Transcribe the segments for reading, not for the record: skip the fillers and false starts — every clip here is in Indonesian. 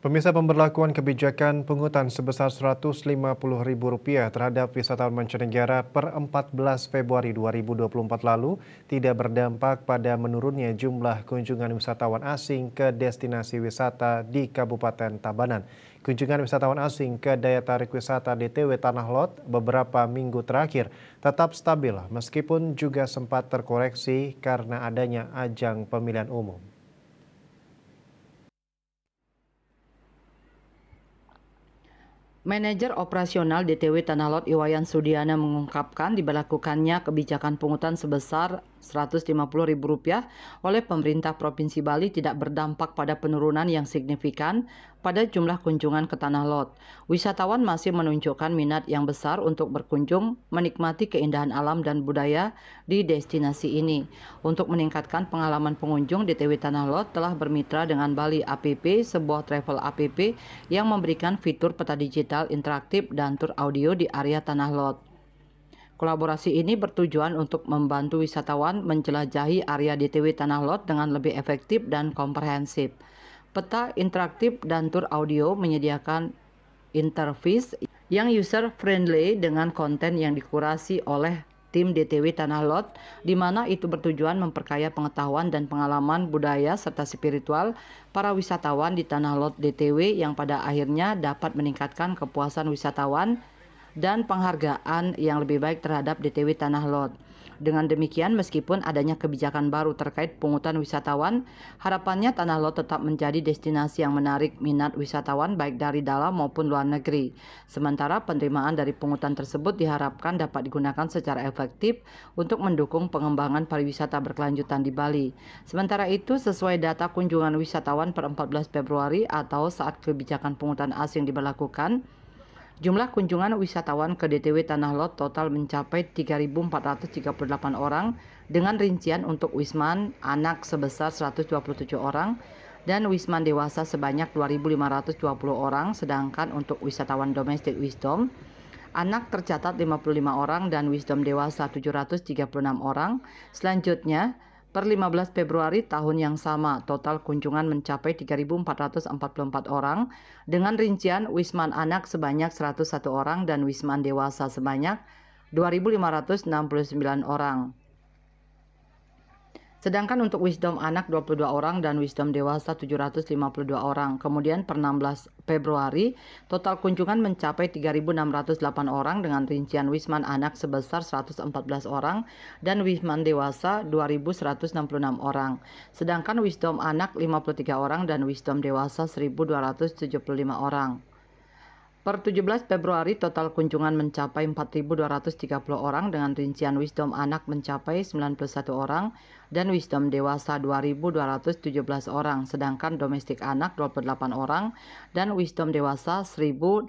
Pemirsa, pemberlakuan kebijakan pungutan sebesar Rp150.000 terhadap wisatawan mancanegara per 14 Februari 2024 lalu tidak berdampak pada menurunnya jumlah kunjungan wisatawan asing ke destinasi wisata di Kabupaten Tabanan. Kunjungan wisatawan asing ke daya tarik wisata DTW Tanah Lot beberapa minggu terakhir tetap stabil meskipun juga sempat terkoreksi karena adanya ajang pemilihan umum. Manajer operasional DTW Tanah Lot Iwayan Sudiana mengungkapkan diberlakukannya kebijakan pungutan sebesar Rp150.000 oleh pemerintah Provinsi Bali tidak berdampak pada penurunan yang signifikan pada jumlah kunjungan ke Tanah Lot. Wisatawan masih menunjukkan minat yang besar untuk berkunjung menikmati keindahan alam dan budaya di destinasi ini. Untuk meningkatkan pengalaman pengunjung, DTW Tanah Lot telah bermitra dengan Bali APP, sebuah travel APP yang memberikan fitur peta digital interaktif dan tur audio di area Tanah Lot. Kolaborasi ini bertujuan untuk membantu wisatawan menjelajahi area DTW Tanah Lot dengan lebih efektif dan komprehensif. Peta interaktif dan tur audio menyediakan interface yang user-friendly dengan konten yang dikurasi oleh tim DTW Tanah Lot, di mana itu bertujuan memperkaya pengetahuan dan pengalaman budaya serta spiritual para wisatawan di Tanah Lot DTW yang pada akhirnya dapat meningkatkan kepuasan wisatawan dan penghargaan yang lebih baik terhadap DTW Tanah Lot. Dengan demikian, meskipun adanya kebijakan baru terkait pungutan wisatawan, harapannya Tanah Lot tetap menjadi destinasi yang menarik minat wisatawan baik dari dalam maupun luar negeri. Sementara penerimaan dari pungutan tersebut diharapkan dapat digunakan secara efektif untuk mendukung pengembangan pariwisata berkelanjutan di Bali. Sementara itu, sesuai data kunjungan wisatawan per 14 Februari atau saat kebijakan pungutan asing diberlakukan, jumlah kunjungan wisatawan ke DTW Tanah Lot total mencapai 3.438 orang dengan rincian untuk wisman anak sebesar 127 orang dan wisman dewasa sebanyak 2.520 orang, sedangkan untuk wisatawan domestik Wisdom anak tercatat 55 orang dan Wisdom dewasa 736 orang. Selanjutnya, per 15 Februari tahun yang sama, total kunjungan mencapai 3.444 orang dengan rincian wisman anak sebanyak 101 orang dan wisman dewasa sebanyak 2.569 orang. Sedangkan untuk Wisdom anak 22 orang dan Wisdom dewasa 752 orang. Kemudian per 16 Februari, total kunjungan mencapai 3.608 orang dengan rincian Wisman anak sebesar 114 orang dan Wisman dewasa 2.166 orang. Sedangkan Wisdom anak 53 orang dan Wisdom dewasa 1.275 orang. Per 17 Februari total kunjungan mencapai 4.230 orang dengan rincian Wisdom anak mencapai 91 orang dan Wisdom dewasa 2.217 orang, sedangkan domestik anak 28 orang dan Wisdom dewasa 1.894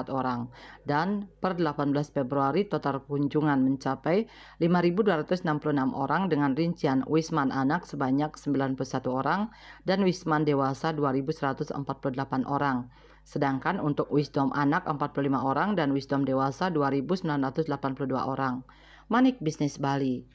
orang. Dan per 18 Februari total kunjungan mencapai 5.266 orang dengan rincian Wisman anak sebanyak 91 orang dan Wisman dewasa 2.148 orang. Sedangkan untuk Wisdom anak 45 orang dan Wisdom dewasa 2.982 orang. Manik Bisnis Bali.